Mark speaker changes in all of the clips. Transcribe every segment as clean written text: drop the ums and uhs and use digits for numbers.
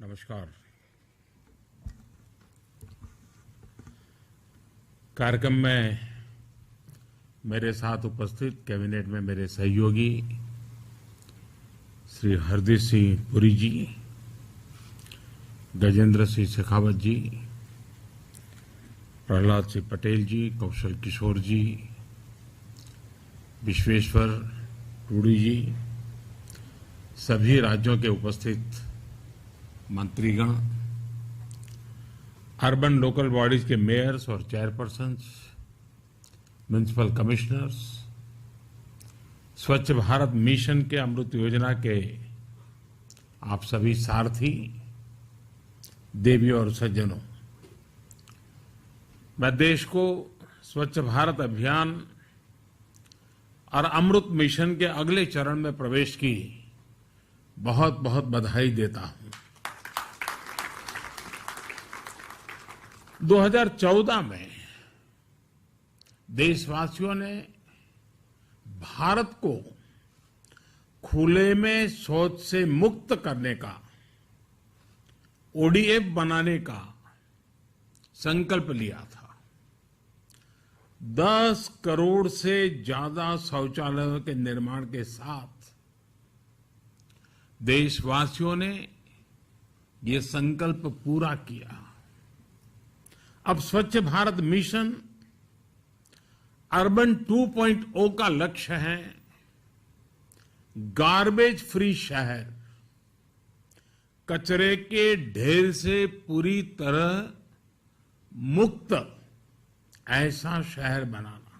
Speaker 1: नमस्कार। कार्यक्रम में मेरे साथ उपस्थित कैबिनेट में मेरे सहयोगी श्री हरदीप सिंह पुरी जी, गजेंद्र सिंह शेखावत जी, प्रहलाद सिंह पटेल जी, कौशल किशोर जी, विश्वेश्वर टूडी जी, सभी राज्यों के उपस्थित मंत्रीगण, अर्बन लोकल बॉडीज के मेयर्स और चेयरपर्सन्स, म्युनिसिपल कमिश्नर्स, स्वच्छ भारत मिशन के अमृत योजना के आप सभी सारथी, देवियों और सज्जनों, मैं देश को स्वच्छ भारत अभियान और अमृत मिशन के अगले चरण में प्रवेश की बहुत बहुत बधाई देता हूं। 2014 में देशवासियों ने भारत को खुले में शौच से मुक्त करने का, ओडीएफ बनाने का संकल्प लिया था। 10 करोड़ से ज्यादा शौचालयों के निर्माण के साथ देशवासियों ने ये संकल्प पूरा किया। अब स्वच्छ भारत मिशन अर्बन 2.0 का लक्ष्य है गार्बेज फ्री शहर, कचरे के ढेर से पूरी तरह मुक्त ऐसा शहर बनाना।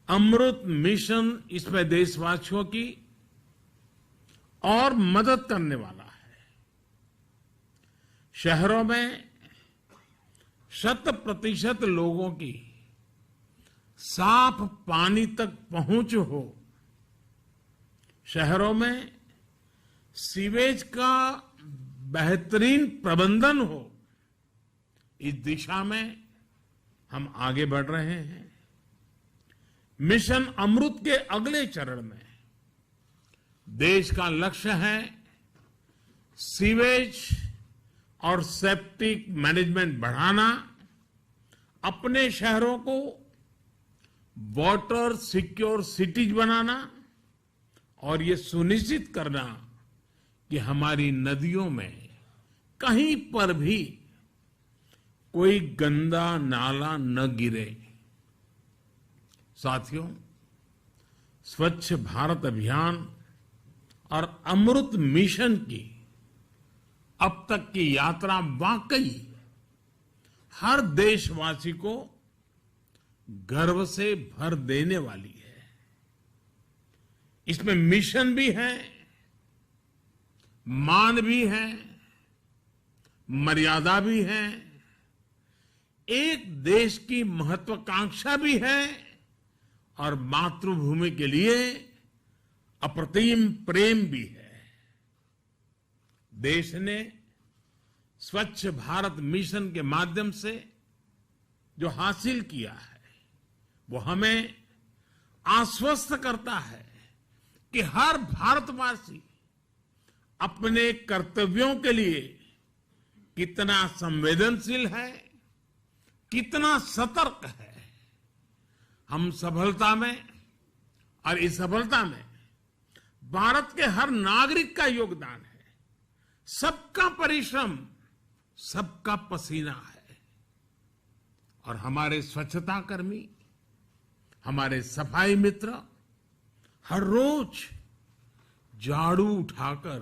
Speaker 1: अमृत मिशन इसमें देशवासियों की और मदद करने वाला है। शहरों में 100% लोगों की साफ पानी तक पहुंच हो, शहरों में सीवेज का बेहतरीन प्रबंधन हो, इस दिशा में हम आगे बढ़ रहे हैं। मिशन अमृत के अगले चरण में देश का लक्ष्य है सीवेज और सेप्टिक मैनेजमेंट बढ़ाना, अपने शहरों को वाटर सिक्योर सिटीज बनाना और ये सुनिश्चित करना कि हमारी नदियों में कहीं पर भी कोई गंदा नाला न गिरे। साथियों, स्वच्छ भारत अभियान और अमृत मिशन की अब तक की यात्रा वाकई हर देशवासी को गर्व से भर देने वाली है। इसमें मिशन भी है, मान भी है, मर्यादा भी है, एक देश की महत्वाकांक्षा भी है और मातृभूमि के लिए अप्रतिम प्रेम भी है। देश ने स्वच्छ भारत मिशन के माध्यम से जो हासिल किया है वो हमें आश्वस्त करता है कि हर भारतवासी अपने कर्तव्यों के लिए कितना संवेदनशील है, कितना सतर्क है। हम सफलता में और इस सफलता में भारत के हर नागरिक का योगदान है, सबका परिश्रम, सबका पसीना है। और हमारे स्वच्छता कर्मी, हमारे सफाई मित्र हर रोज झाड़ू उठाकर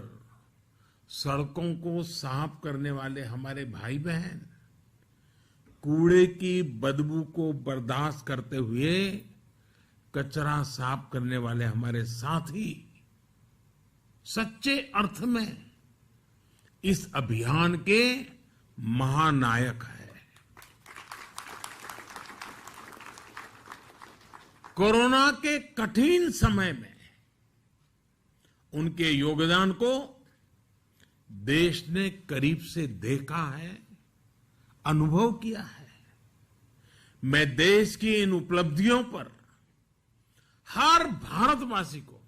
Speaker 1: सड़कों को साफ करने वाले हमारे भाई बहन, कूड़े की बदबू को बर्दाश्त करते हुए कचरा साफ करने वाले हमारे साथी सच्चे अर्थ में इस अभियान के महानायक है। कोरोना के कठिन समय में उनके योगदान को देश ने करीब से देखा है, अनुभव किया है। मैं देश की इन उपलब्धियों पर हर भारतवासी को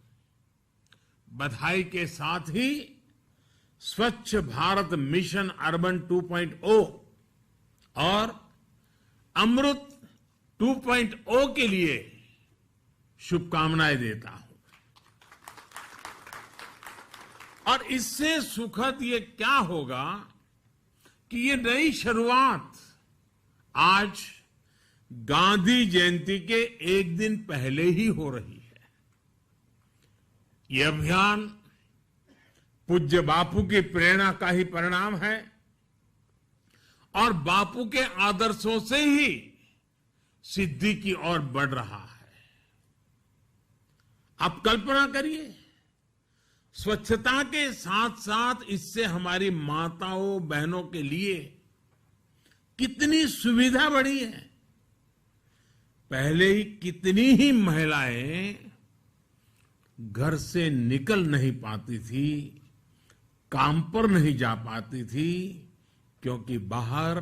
Speaker 1: बधाई के साथ ही स्वच्छ भारत मिशन अर्बन 2.0 और अमृत 2.0 के लिए शुभकामनाएं देता हूं। और इससे सुखद ये क्या होगा कि ये नई शुरुआत आज गांधी जयंती के एक दिन पहले ही हो रही है। ये अभियान पूज्य बापू की प्रेरणा का ही परिणाम है और बापू के आदर्शों से ही सिद्धि की ओर बढ़ रहा है। आप कल्पना करिए, स्वच्छता के साथ साथ इससे हमारी माताओं बहनों के लिए कितनी सुविधा बढ़ी है। पहले ही कितनी ही महिलाएं घर से निकल नहीं पाती थी, काम पर नहीं जा पाती थी, क्योंकि बाहर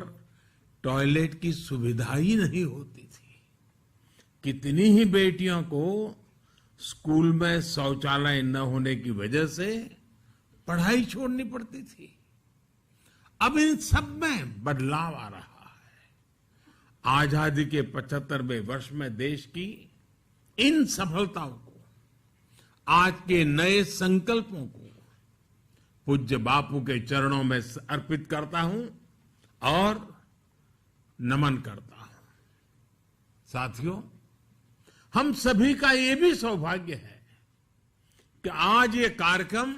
Speaker 1: टॉयलेट की सुविधा ही नहीं होती थी। कितनी ही बेटियों को स्कूल में शौचालय न होने की वजह से पढ़ाई छोड़नी पड़ती थी। अब इन सब में बदलाव आ रहा है। आजादी के 75वें वर्ष में देश की इन सफलताओं को, आज के नए संकल्पों को पूज्य बापू के चरणों में अर्पित करता हूं और नमन करता हूं। साथियों, हम सभी का ये भी सौभाग्य है कि आज ये कार्यक्रम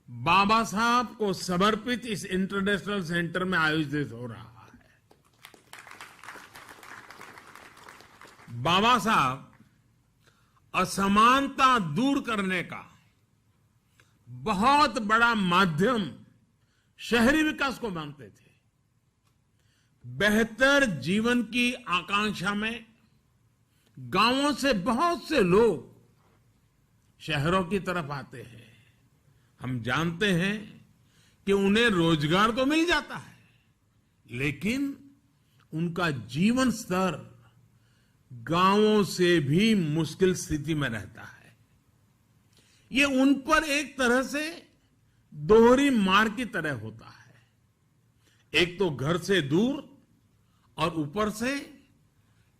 Speaker 1: बाबा साहब को समर्पित इस इंटरनेशनल सेंटर में आयोजित हो रहा है। बाबा साहब असमानता दूर करने का बहुत बड़ा माध्यम शहरी विकास को मानते थे। बेहतर जीवन की आकांक्षा में गांवों से बहुत से लोग शहरों की तरफ आते हैं। हम जानते हैं कि उन्हें रोजगार तो मिल जाता है, लेकिन उनका जीवन स्तर गांवों से भी मुश्किल स्थिति में रहता है। ये उन पर एक तरह से दोहरी मार की तरह होता है। एक तो घर से दूर और ऊपर से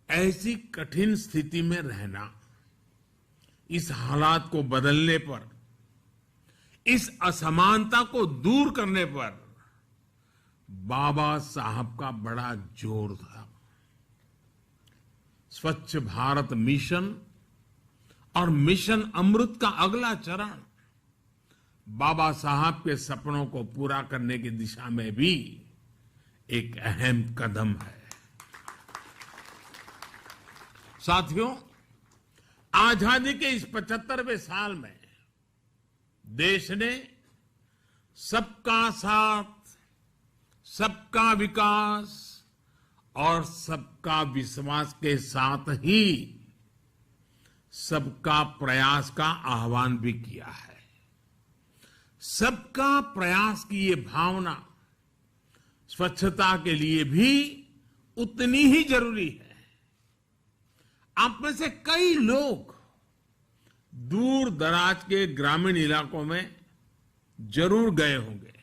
Speaker 1: ऐसी कठिन स्थिति में रहना। इस हालात को बदलने पर, इस असमानता को दूर करने पर बाबा साहब का बड़ा जोर था। स्वच्छ भारत मिशन और मिशन अमृत का अगला चरण बाबा साहब के सपनों को पूरा करने की दिशा में भी एक अहम कदम है। साथियों, आजादी के इस 75वें साल में देश ने सबका साथ, सबका विकास और सबका विश्वास के साथ ही सबका प्रयास का आह्वान भी किया है। सबका प्रयास की ये भावना स्वच्छता के लिए भी उतनी ही जरूरी है। आप में से कई लोग दूर दराज के ग्रामीण इलाकों में जरूर गए होंगे।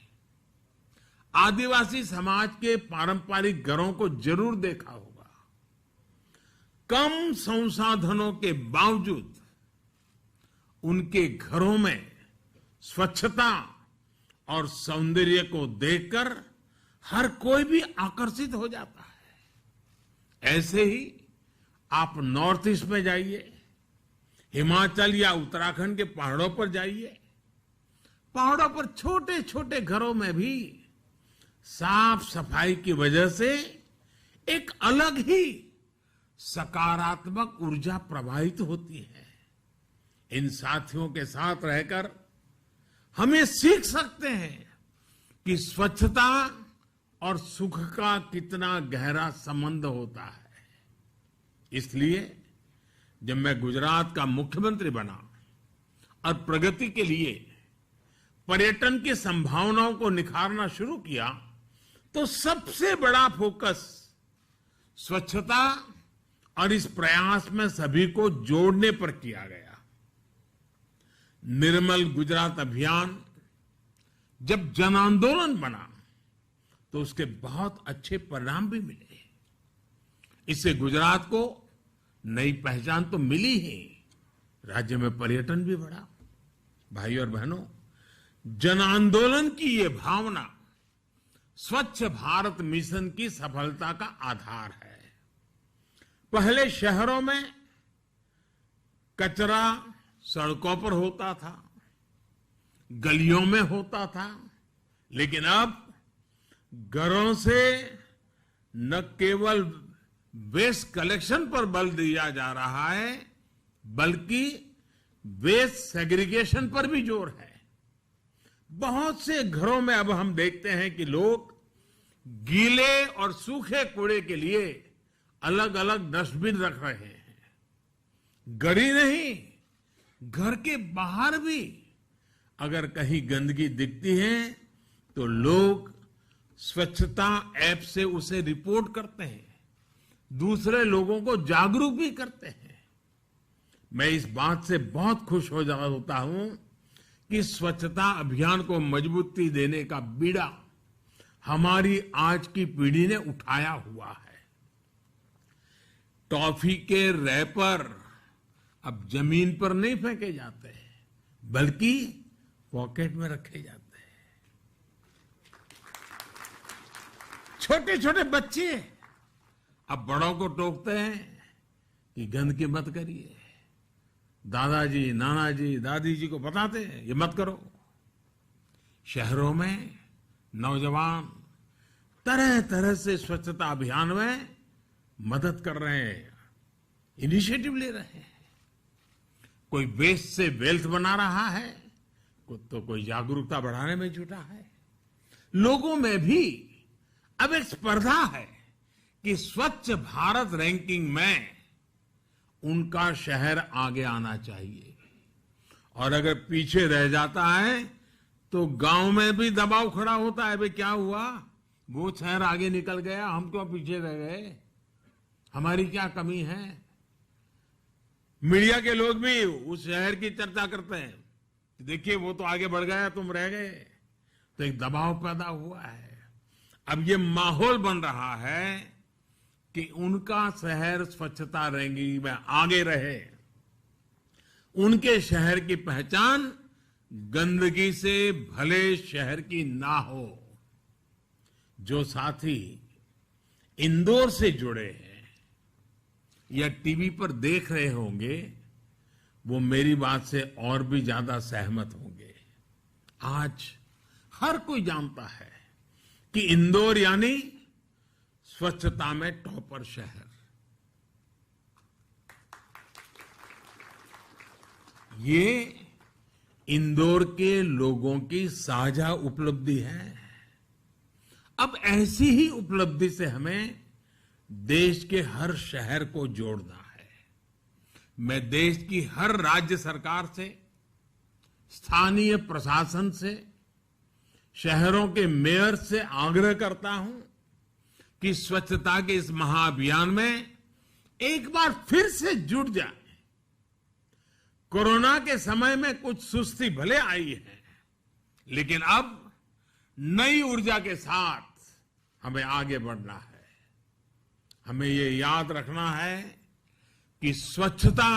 Speaker 1: आदिवासी समाज के पारंपरिक घरों को जरूर देखा होगा। कम संसाधनों के बावजूद उनके घरों में स्वच्छता और सौंदर्य को देखकर हर कोई भी आकर्षित हो जाता है। ऐसे ही आप नॉर्थ ईस्ट में जाइए, हिमाचल या उत्तराखंड के पहाड़ों पर जाइए। पहाड़ों पर छोटे छोटे घरों में भी साफ सफाई की वजह से एक अलग ही सकारात्मक ऊर्जा प्रवाहित होती है। इन साथियों के साथ रहकर हम ये सीख सकते हैं कि स्वच्छता और सुख का कितना गहरा संबंध होता है। इसलिए जब मैं गुजरात का मुख्यमंत्री बना और प्रगति के लिए पर्यटन की संभावनाओं को निखारना शुरू किया, तो सबसे बड़ा फोकस स्वच्छता और इस प्रयास में सभी को जोड़ने पर किया गया। निर्मल गुजरात अभियान जब जन आंदोलन बना तो उसके बहुत अच्छे परिणाम भी मिले। इससे गुजरात को नई पहचान तो मिली ही, राज्य में पर्यटन भी बढ़ा। भाई और बहनों, जन आंदोलन की ये भावना स्वच्छ भारत मिशन की सफलता का आधार है। पहले शहरों में कचरा सड़कों पर होता था, गलियों में होता था, लेकिन अब घरों से न केवल वेस्ट कलेक्शन पर बल दिया जा रहा है, बल्कि वेस्ट सेग्रीगेशन पर भी जोर है। बहुत से घरों में अब हम देखते हैं कि लोग गीले और सूखे कूड़े के लिए अलग अलग डस्टबिन रख रहे हैं। गड़ी नहीं, घर के बाहर भी अगर कहीं गंदगी दिखती है तो लोग स्वच्छता ऐप से उसे रिपोर्ट करते हैं, दूसरे लोगों को जागरूक भी करते हैं। मैं इस बात से बहुत खुश होता हूं कि स्वच्छता अभियान को मजबूती देने का बीड़ा हमारी आज की पीढ़ी ने उठाया हुआ है। टॉफी के रैपर अब जमीन पर नहीं फेंके जाते हैं, बल्कि पॉकेट में रखे जाते हैं। छोटे छोटे बच्चे अब बड़ों को टोकते हैं कि गंदगी मत करिए। दादाजी, नानाजी, दादी जी को बताते हैं ये मत करो। शहरों में नौजवान तरह तरह से स्वच्छता अभियान में मदद कर रहे हैं, इनिशिएटिव ले रहे हैं। कोई वेस्ट से वेल्थ बना रहा है, तो कोई जागरूकता बढ़ाने में जुटा है। लोगों में भी अब एक स्पर्धा है कि स्वच्छ भारत रैंकिंग में उनका शहर आगे आना चाहिए, और अगर पीछे रह जाता है तो गांव में भी दबाव खड़ा होता है। भाई क्या हुआ, वो शहर आगे निकल गया, हम क्यों पीछे रह गए, हमारी क्या कमी है। मीडिया के लोग भी उस शहर की चर्चा करते हैं, देखिए वो तो आगे बढ़ गया, तुम रह गए। तो एक दबाव पैदा हुआ है। अब ये माहौल बन रहा है कि उनका शहर स्वच्छता रैंकिंग में आगे रहे, उनके शहर की पहचान गंदगी से भले शहर की ना हो। जो साथी इंदौर से जुड़े हैं या टीवी पर देख रहे होंगे, वो मेरी बात से और भी ज्यादा सहमत होंगे। आज हर कोई जानता है कि इंदौर यानी स्वच्छता में टॉपर शहर। ये इंदौर के लोगों की साझा उपलब्धि है। अब ऐसी ही उपलब्धि से हमें देश के हर शहर को जोड़ना है। मैं देश की हर राज्य सरकार से, स्थानीय प्रशासन से, शहरों के मेयर से आग्रह करता हूं कि स्वच्छता के इस महाअभियान में एक बार फिर से जुट जाए। कोरोना के समय में कुछ सुस्ती भले आई है, लेकिन अब नई ऊर्जा के साथ हमें आगे बढ़ना है। हमें ये याद रखना है कि स्वच्छता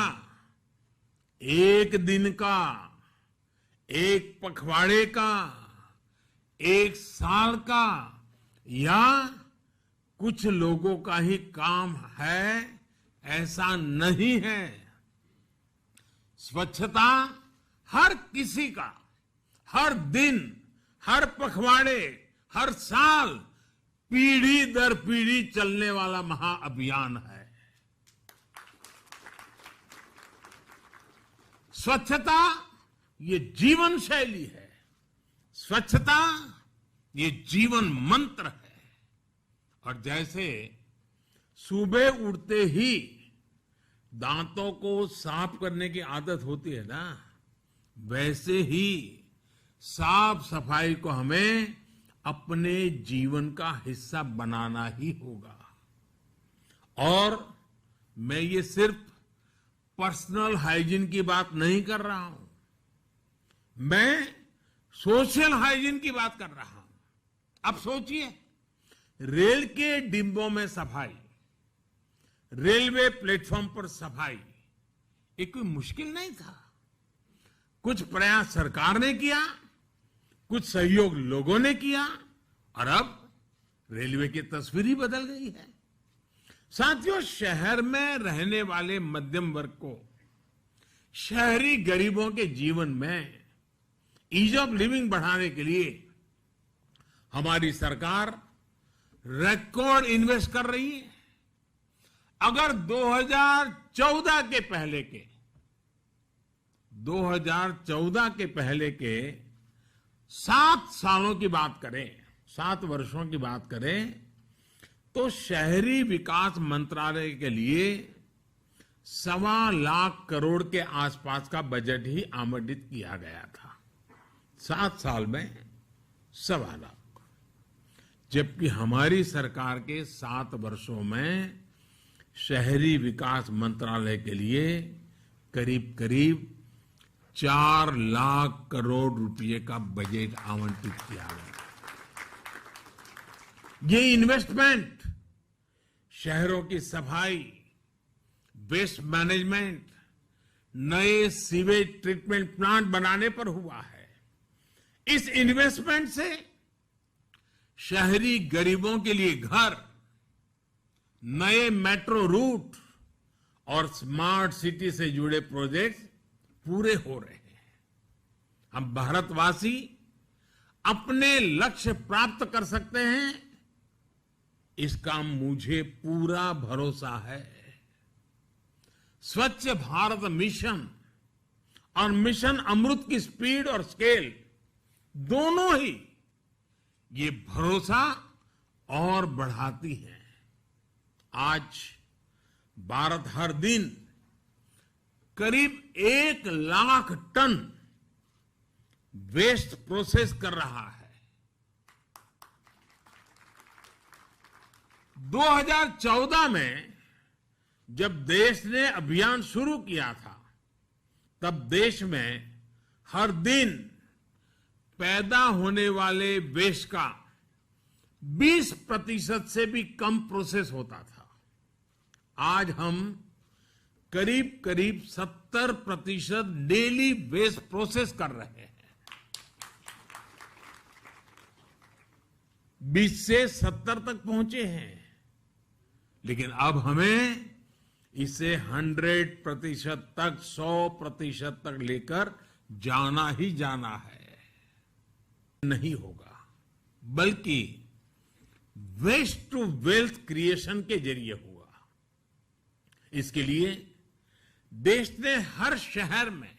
Speaker 1: एक दिन का, एक पखवाड़े का, एक साल का या कुछ लोगों का ही काम है, ऐसा नहीं है। स्वच्छता हर किसी का, हर दिन, हर पखवाड़े, हर साल, पीढ़ी दर पीढ़ी चलने वाला महाअभियान है। स्वच्छता ये जीवन शैली है, स्वच्छता ये जीवन मंत्र है। और जैसे सुबह उठते ही दांतों को साफ करने की आदत होती है ना, वैसे ही साफ सफाई को हमें अपने जीवन का हिस्सा बनाना ही होगा। और मैं ये सिर्फ पर्सनल हाइजीन की बात नहीं कर रहा हूं, मैं सोशल हाइजीन की बात कर रहा हूं। अब सोचिए, रेल के डिब्बों में सफाई, रेलवे प्लेटफॉर्म पर सफाई, ये कोई मुश्किल नहीं था। कुछ प्रयास सरकार ने किया, कुछ सहयोग लोगों ने किया, और अब रेलवे की तस्वीर ही बदल गई है। साथियों, शहर में रहने वाले मध्यम वर्ग को शहरी गरीबों के जीवन में ईज ऑफ लिविंग बढ़ाने के लिए हमारी सरकार रिकॉर्ड इन्वेस्ट कर रही है। अगर 2014 के पहले के 7 सालों की बात करें, 7 वर्षों की बात करें, तो शहरी विकास मंत्रालय के लिए 1.25 लाख करोड़ के आसपास का बजट ही आवंटित किया गया था। 7 साल में 1.25 लाख, जबकि हमारी सरकार के 7 वर्षों में शहरी विकास मंत्रालय के लिए करीब करीब 4 लाख करोड़ रुपए का बजट आवंटित किया गया। ये इन्वेस्टमेंट शहरों की सफाई, वेस्ट मैनेजमेंट, नए सीवेज ट्रीटमेंट प्लांट बनाने पर हुआ है। इस इन्वेस्टमेंट से शहरी गरीबों के लिए घर, नए मेट्रो रूट और स्मार्ट सिटी से जुड़े प्रोजेक्ट्स पूरे हो रहे हैं। हम भारतवासी अपने लक्ष्य प्राप्त कर सकते हैं, इसका मुझे पूरा भरोसा है। स्वच्छ भारत मिशन और मिशन अमृत की स्पीड और स्केल दोनों ही ये भरोसा और बढ़ाती है। आज भारत हर दिन करीब 1 लाख टन वेस्ट प्रोसेस कर रहा है। 2014 में जब देश ने अभियान शुरू किया था, तब देश में हर दिन पैदा होने वाले वेस्ट का 20% से भी कम प्रोसेस होता था। आज हम करीब करीब 70% डेली वेस्ट प्रोसेस कर रहे हैं। 20 से 70 तक पहुंचे हैं, लेकिन अब हमें इसे 100% तक, 100% तक लेकर जाना ही जाना है। नहीं होगा, बल्कि वेस्ट टू वेल्थ क्रिएशन के जरिए होगा। इसके लिए देश ने हर शहर में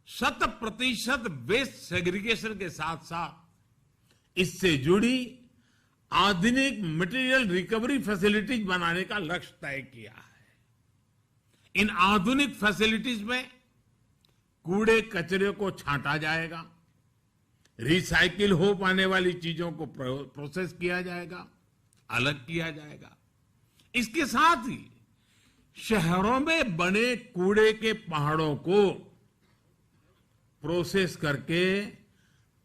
Speaker 1: 100% वेस्ट सेग्रीगेशन के साथ साथ इससे जुड़ी आधुनिक मटेरियल रिकवरी फैसिलिटीज बनाने का लक्ष्य तय किया है। इन आधुनिक फैसिलिटीज में कूड़े कचरे को छांटा जाएगा, रिसाइकिल हो पाने वाली चीजों को प्रोसेस किया जाएगा, अलग किया जाएगा। इसके साथ ही शहरों में बने कूड़े के पहाड़ों को प्रोसेस करके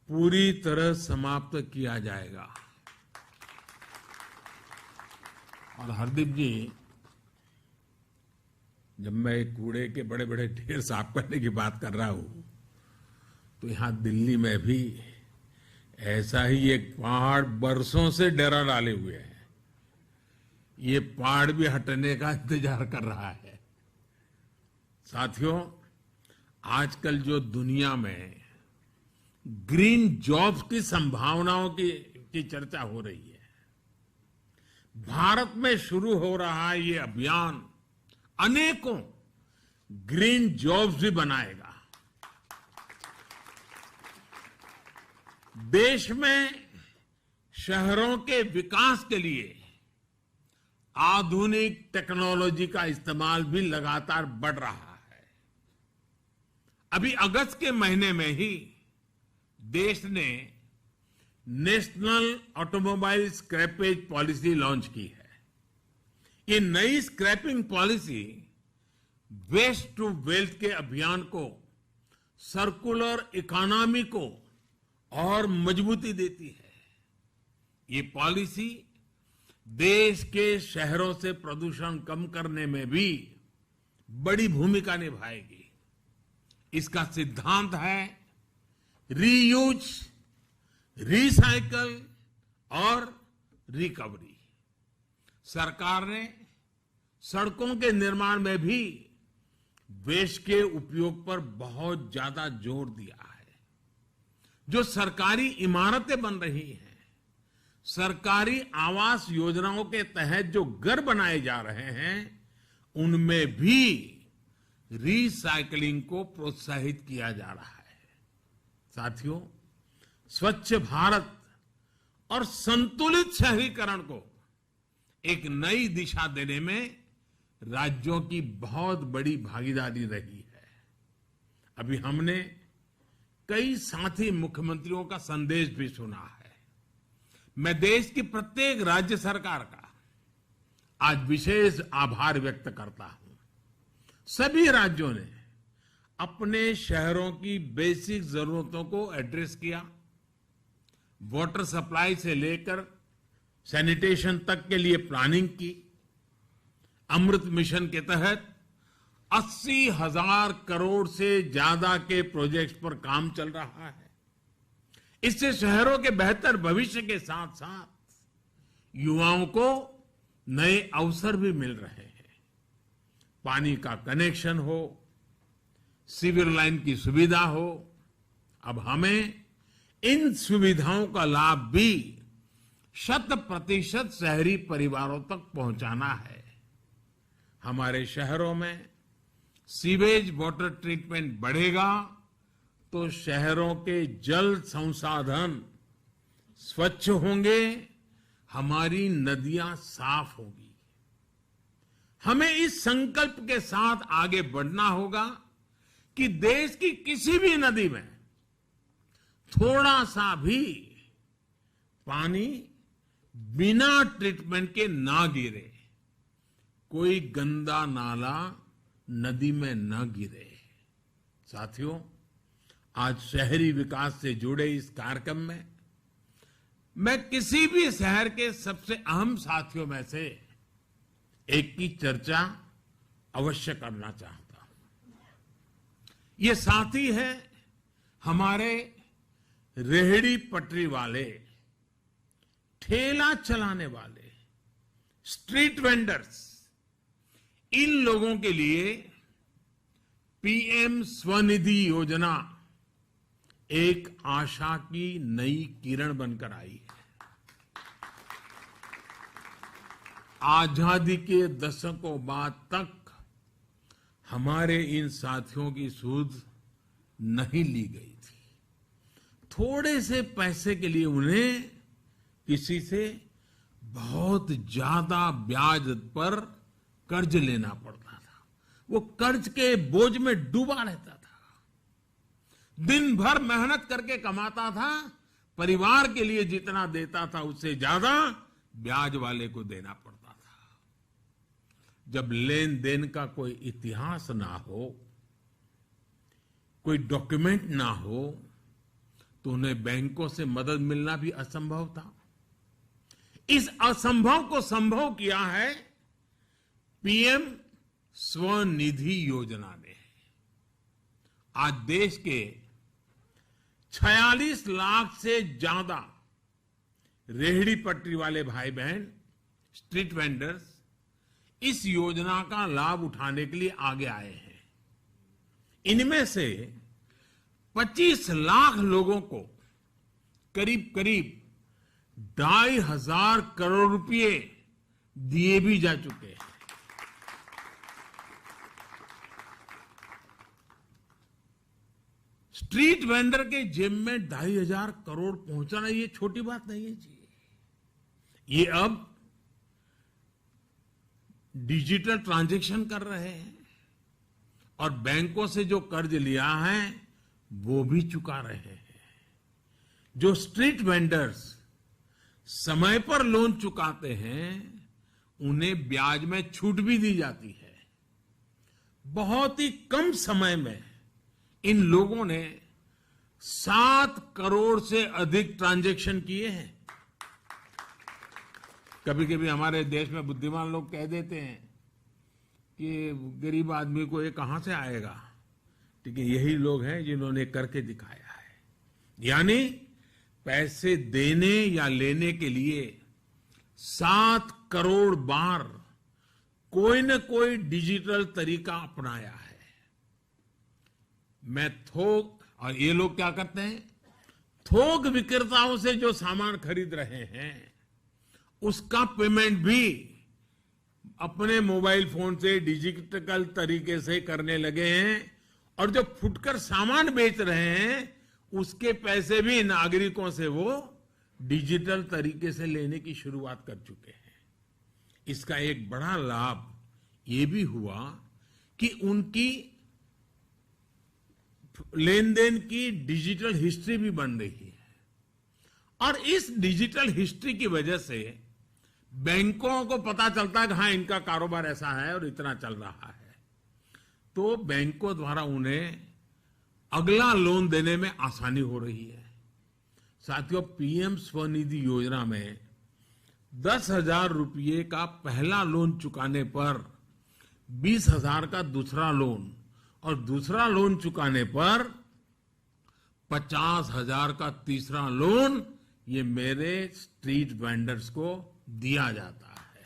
Speaker 1: पूरी तरह समाप्त किया जाएगा। और हरदीप जी, जब मैं कूड़े के बड़े बड़े ढेर साफ करने की बात कर रहा हूं, तो यहां दिल्ली में भी ऐसा ही एक पहाड़ बरसों से डेरा डाले हुए है। ये पहाड़ भी हटने का इंतजार कर रहा है। साथियों, आजकल जो दुनिया में ग्रीन जॉब्स की संभावनाओं की चर्चा हो रही है, भारत में शुरू हो रहा ये अभियान अनेकों ग्रीन जॉब्स भी बनाएगा। देश में शहरों के विकास के लिए आधुनिक टेक्नोलॉजी का इस्तेमाल भी लगातार बढ़ रहा है। अभी अगस्त के महीने में ही देश ने national automobile scrappage policy launch की है। ये नई scrapping policy waste to wealth के अभियान को, सर्कुलर इकोनॉमी को और मजबूती देती है। ये पॉलिसी देश के शहरों से प्रदूषण कम करने में भी बड़ी भूमिका निभाएगी। इसका सिद्धांत है रीयूज, रिसाइकल और रिकवरी। सरकार ने सड़कों के निर्माण में भी वेस्ट के उपयोग पर बहुत ज्यादा जोर दिया है। जो सरकारी इमारतें बन रही हैं, सरकारी आवास योजनाओं के तहत जो घर बनाए जा रहे हैं, उनमें भी रिसाइकलिंग को प्रोत्साहित किया जा रहा है। साथियों, स्वच्छ भारत और संतुलित शहरीकरण को एक नई दिशा देने में राज्यों की बहुत बड़ी भागीदारी रही है। अभी हमने कई साथी मुख्यमंत्रियों का संदेश भी सुना है। मैं देश की प्रत्येक राज्य सरकार का आज विशेष आभार व्यक्त करता हूं। सभी राज्यों ने अपने शहरों की बेसिक जरूरतों को एड्रेस किया। वाटर सप्लाई से लेकर सैनिटेशन तक के लिए प्लानिंग की। अमृत मिशन के तहत 80,000 करोड़ से ज्यादा के प्रोजेक्ट्स पर काम चल रहा है। इससे शहरों के बेहतर भविष्य के साथ साथ युवाओं को नए अवसर भी मिल रहे हैं। पानी का कनेक्शन हो, सीवर लाइन की सुविधा हो, अब हमें इन सुविधाओं का लाभ भी 100% शहरी परिवारों तक पहुंचाना है। हमारे शहरों में सीवेज वाटर ट्रीटमेंट बढ़ेगा तो शहरों के जल संसाधन स्वच्छ होंगे, हमारी नदियां साफ होगी। हमें इस संकल्प के साथ आगे बढ़ना होगा कि देश की किसी भी नदी में थोड़ा सा भी पानी बिना ट्रीटमेंट के ना गिरे, कोई गंदा नाला नदी में न गिरे। साथियों, आज शहरी विकास से जुड़े इस कार्यक्रम में मैं किसी भी शहर के सबसे अहम साथियों में से एक की चर्चा अवश्य करना चाहता हूं। ये साथी है हमारे रेहड़ी पटरी वाले, ठेला चलाने वाले, स्ट्रीट वेंडर्स। इन लोगों के लिए पीएम स्वनिधि योजना एक आशा की नई किरण बनकर आई है। आजादी के दशकों बाद तक हमारे इन साथियों की सूद नहीं ली गई थी। थोड़े से पैसे के लिए उन्हें किसी से बहुत ज्यादा ब्याज पर कर्ज लेना पड़ता था। वो कर्ज के बोझ में डूबा रहता था। दिन भर मेहनत करके कमाता था, परिवार के लिए जितना देता था उससे ज्यादा ब्याज वाले को देना पड़ता था। जब लेन देन का कोई इतिहास ना हो, कोई डॉक्यूमेंट ना हो, तो उन्हें बैंकों से मदद मिलना भी असंभव था। इस असंभव को संभव किया है पीएम स्वनिधि योजना ने। आज देश के 46 लाख से ज्यादा रेहड़ी पटरी वाले भाई बहन, स्ट्रीट वेंडर्स इस योजना का लाभ उठाने के लिए आगे आए हैं। इनमें से 25 लाख लोगों को करीब करीब 2,500 करोड़ रुपए दिए भी जा चुके हैं। स्ट्रीट वेंडर के जेब में 2,500 करोड़ पहुंचाना ये छोटी बात नहीं है जी। ये अब डिजिटल ट्रांजैक्शन कर रहे हैं और बैंकों से जो कर्ज लिया है वो भी चुका रहे हैं। जो स्ट्रीट वेंडर्स समय पर लोन चुकाते हैं उन्हें ब्याज में छूट भी दी जाती है। बहुत ही कम समय में इन लोगों ने 7 करोड़ से अधिक ट्रांजैक्शन किए हैं। कभी कभी हमारे देश में बुद्धिमान लोग कह देते हैं कि गरीब आदमी को ये कहां से आएगा, लेकिन यही लोग हैं जिन्होंने करके दिखाया है। यानी पैसे देने या लेने के लिए 7 करोड़ बार कोई न कोई डिजिटल तरीका अपनाया है। मैं थोक, और ये लोग क्या करते हैं, थोक विक्रेताओं से जो सामान खरीद रहे हैं उसका पेमेंट भी अपने मोबाइल फोन से डिजिटल तरीके से करने लगे हैं, और जो फुटकर सामान बेच रहे हैं उसके पैसे भी नागरिकों से वो डिजिटल तरीके से लेने की शुरुआत कर चुके हैं। इसका एक बड़ा लाभ ये भी हुआ कि उनकी लेन देन की डिजिटल हिस्ट्री भी बन रही है, और इस डिजिटल हिस्ट्री की वजह से बैंकों को पता चलता है कि हाँ, इनका कारोबार ऐसा है और इतना चल रहा है, तो बैंकों द्वारा उन्हें अगला लोन देने में आसानी हो रही है। साथियों, पीएम स्वनिधि योजना में 10,000 रुपये का पहला लोन चुकाने पर 20,000 का दूसरा लोन, और दूसरा लोन चुकाने पर 50,000 का तीसरा लोन, ये मेरे स्ट्रीट वेंडर्स को दिया जाता है।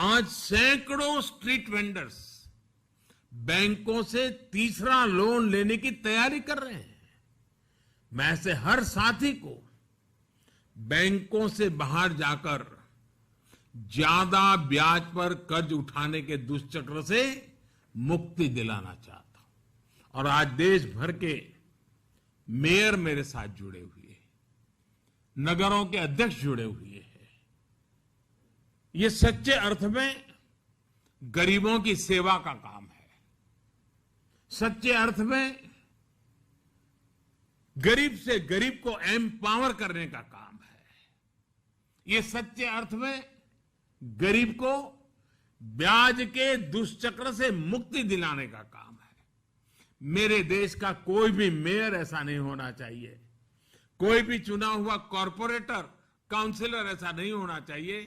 Speaker 1: आज सैकड़ों स्ट्रीट वेंडर्स बैंकों से तीसरा लोन लेने की तैयारी कर रहे हैं। मैं ऐसे हर साथी को बैंकों से बाहर जाकर ज्यादा ब्याज पर कर्ज उठाने के दुष्चक्र से मुक्ति दिलाना चाहता हूं। और आज देश भर के मेयर मेरे साथ जुड़े हुए हैं, नगरों के अध्यक्ष जुड़े हुए हैं। ये सच्चे अर्थ में गरीबों की सेवा का काम है, सच्चे अर्थ में गरीब से गरीब को एम्पावर करने का काम है। ये सच्चे अर्थ में गरीब को ब्याज के दुष्चक्र से मुक्ति दिलाने का काम है। मेरे देश का कोई भी मेयर ऐसा नहीं होना चाहिए, कोई भी चुना हुआ कॉर्पोरेटर, काउंसिलर ऐसा नहीं होना चाहिए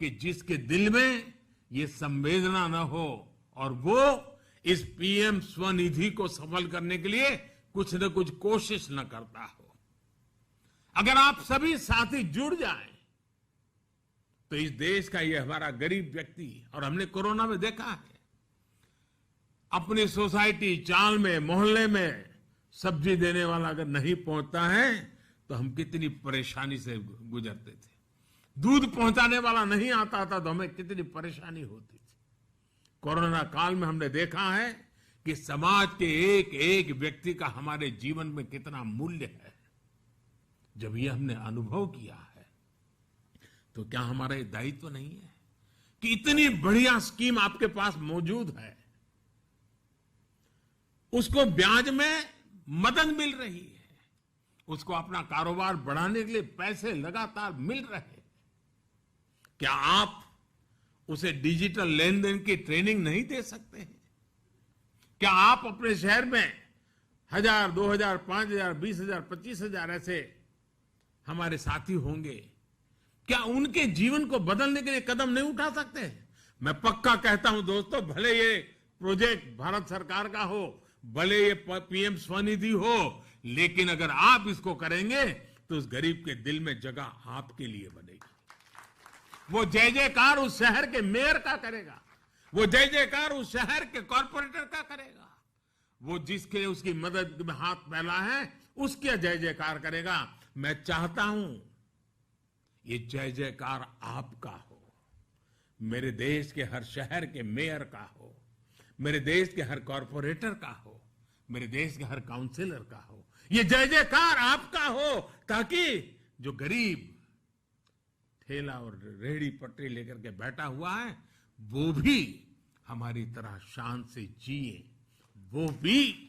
Speaker 1: कि जिसके दिल में ये संवेदना न हो और वो इस पीएम स्वनिधि को सफल करने के लिए कुछ न कुछ कोशिश न करता हो। अगर आप सभी साथी जुड़ जाएं तो इस देश का ये हमारा गरीब व्यक्ति, और हमने कोरोना में देखा है, अपनी सोसाइटी, चाल में, मोहल्ले में सब्जी देने वाला अगर नहीं पहुंचता है तो हम कितनी परेशानी से गुजरते थे। दूध पहुंचाने वाला नहीं आता था तो हमें कितनी परेशानी होती थी। कोरोना काल में हमने देखा है कि समाज के एक एक व्यक्ति का हमारे जीवन में कितना मूल्य है। जब ये हमने अनुभव किया है तो क्या हमारा ये दायित्व नहीं है कि इतनी बढ़िया स्कीम आपके पास मौजूद है, उसको ब्याज में मदद मिल रही है, उसको अपना कारोबार बढ़ाने के लिए पैसे लगातार मिल रहे हैं, क्या आप उसे डिजिटल लेन देन की ट्रेनिंग नहीं दे सकते हैं? क्या आप अपने शहर में 1,000, 2,000, 5,000, 20,000, 25,000 ऐसे हमारे साथी होंगे, क्या उनके जीवन को बदलने के लिए कदम नहीं उठा सकते? मैं पक्का कहता हूं दोस्तों, भले ये प्रोजेक्ट भारत सरकार का हो, भले ये पीएम स्वनिधि हो, लेकिन अगर आप इसको करेंगे तो उस गरीब के दिल में जगह आपके लिए बनेगी। वो जय जयकार उस शहर के मेयर का करेगा, वो जय जयकार उस शहर के कॉर्पोरेटर का करेगा, वो जिसके उसकी मदद में हाथ फैला है उसके जय जयकार करेगा। मैं चाहता हूं ये जय जयकार आपका हो, मेरे देश के हर शहर के मेयर का हो, मेरे देश के हर कॉर्पोरेटर का हो, मेरे देश के हर काउंसिलर का हो। ये जय जयकार आपका हो ताकि जो गरीब ठेला और रेहड़ी पटरी लेकर के बैठा हुआ है वो भी हमारी तरह शान से जिए, वो भी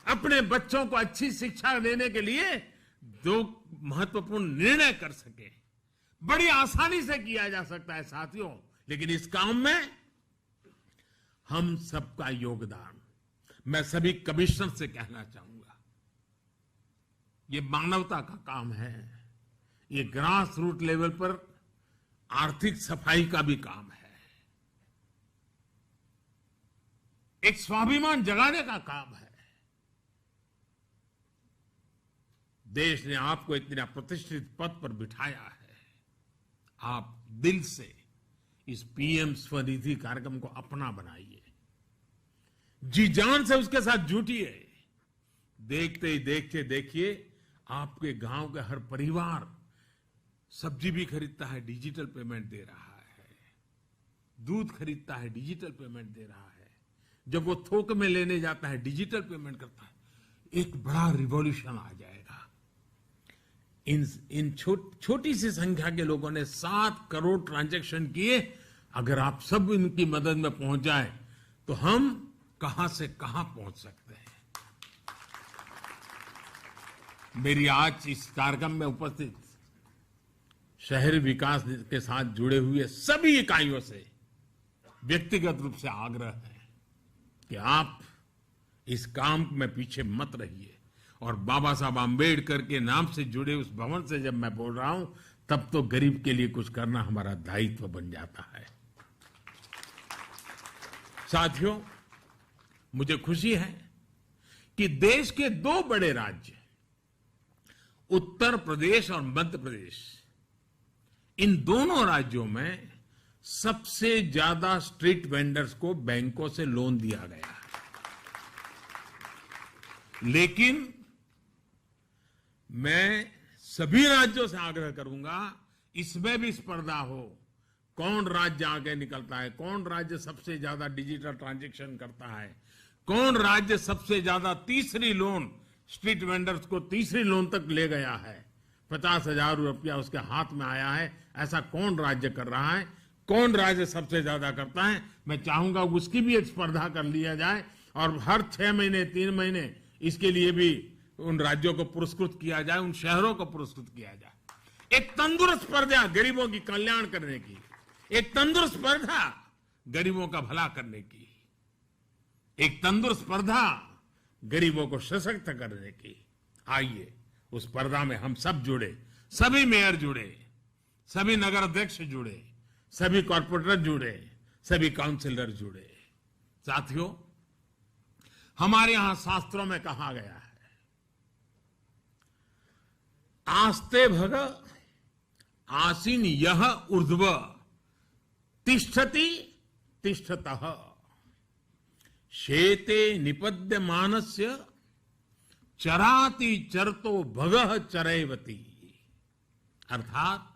Speaker 1: अपने बच्चों को अच्छी शिक्षा देने के लिए दो महत्वपूर्ण निर्णय कर सके। बड़ी आसानी से किया जा सकता है साथियों, लेकिन इस काम में हम सबका योगदान, मैं सभी कमिश्नर से कहना चाहूंगा, ये मानवता का काम है, ये ग्रास रूट लेवल पर आर्थिक सफाई का भी काम है, एक स्वाभिमान जगाने का काम है। देश ने आपको इतना प्रतिष्ठित पद पर बिठाया है, आप दिल से इस पीएम स्वनिधि कार्यक्रम को अपना बनाइए, जी जान से उसके साथ जुटिए। देखते ही देखते देखिए आपके गांव के हर परिवार सब्जी भी खरीदता है, डिजिटल पेमेंट दे रहा है, दूध खरीदता है, डिजिटल पेमेंट दे रहा है, जब वो थोक में लेने जाता है डिजिटल पेमेंट करता है। एक बड़ा रिवॉल्यूशन आ जाएगा। इन छोटी सी संख्या के लोगों ने 7 करोड़ ट्रांजैक्शन किए। अगर आप सब इनकी मदद में पहुंच जाए तो हम कहां से कहां पहुंच सकते हैं। मेरी आज इस कार्यक्रम में उपस्थित शहरी विकास के साथ जुड़े हुए सभी इकाइयों से व्यक्तिगत रूप से आग्रह है कि आप इस काम में पीछे मत रहिए, और बाबा साहब आम्बेडकर के नाम से जुड़े उस भवन से जब मैं बोल रहा हूं तब तो गरीब के लिए कुछ करना हमारा दायित्व बन जाता है। साथियों, मुझे खुशी है कि देश के 2 बड़े राज्य उत्तर प्रदेश और मध्य प्रदेश, इन दोनों राज्यों में सबसे ज्यादा स्ट्रीट वेंडर्स को बैंकों से लोन दिया गया है। लेकिन मैं सभी राज्यों से आग्रह करूंगा, इसमें भी स्पर्धा हो, कौन राज्य आगे निकलता है, कौन राज्य सबसे ज्यादा डिजिटल ट्रांजैक्शन करता है, कौन राज्य सबसे ज्यादा तीसरी लोन, स्ट्रीट वेंडर्स को तीसरी लोन तक ले गया है, 50,000 रुपया उसके हाथ में आया है, ऐसा कौन राज्य कर रहा है, कौन राज्य सबसे ज्यादा करता है। मैं चाहूंगा उसकी भी एक स्पर्धा कर लिया जाए और हर 6 महीने 3 महीने इसके लिए भी उन राज्यों को पुरस्कृत किया जाए, उन शहरों को पुरस्कृत किया जाए। एक तंदुरुस्त स्पर्धा गरीबों की कल्याण करने की, एक तंदुरुस्त स्पर्धा गरीबों का भला करने की, एक तंदुरुस्त स्पर्धा गरीबों को सशक्त करने की। आइए उस स्पर्धा में हम सब जुड़े, सभी मेयर जुड़े, सभी नगर अध्यक्ष जुड़े, सभी कॉर्पोरेटर जुड़े, सभी काउंसिलर जुड़े। साथियों, हमारे यहां शास्त्रों में कहा गया है, आस्ते भग आसीन यह ऊर्ध्व तिष्ठति तिष्ठतः शेते निपद्यमानस्य चराति चरतो भगः चरैवती। अर्थात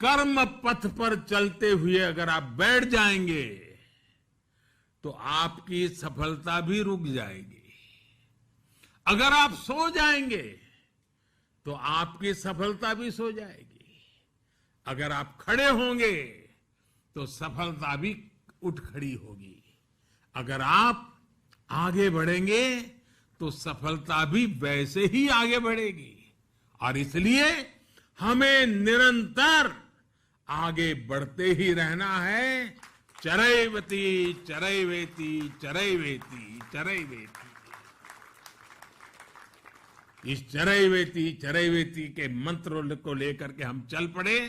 Speaker 1: कर्म पथ पर चलते हुए अगर आप बैठ जाएंगे तो आपकी सफलता भी रुक जाएगी। अगर आप सो जाएंगे तो आपकी सफलता भी सो जाएगी। अगर आप खड़े होंगे तो सफलता भी उठ खड़ी होगी। अगर आप आगे बढ़ेंगे तो सफलता भी वैसे ही आगे बढ़ेगी। और इसलिए हमें निरंतर आगे बढ़ते ही रहना है। चरैवती चरैवेति चरैवेति चरैवेति। इस चरैवेति चरैवेति के मंत्र को लेकर के हम चल पड़े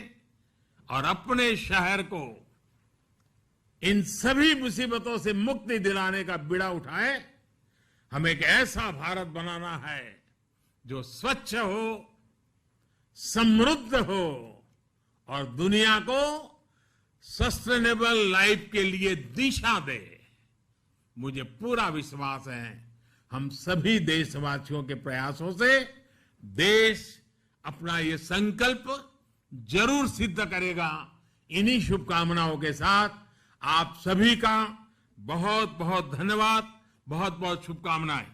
Speaker 1: और अपने शहर को इन सभी मुसीबतों से मुक्ति दिलाने का बीड़ा उठाए। हमें एक ऐसा भारत बनाना है जो स्वच्छ हो, समृद्ध हो और दुनिया को सस्टेनेबल लाइफ के लिए दिशा दे। मुझे पूरा विश्वास है हम सभी देशवासियों के प्रयासों से देश अपना ये संकल्प जरूर सिद्ध करेगा। इन्हीं शुभकामनाओं के साथ आप सभी का बहुत बहुत धन्यवाद, बहुत बहुत शुभकामनाएं।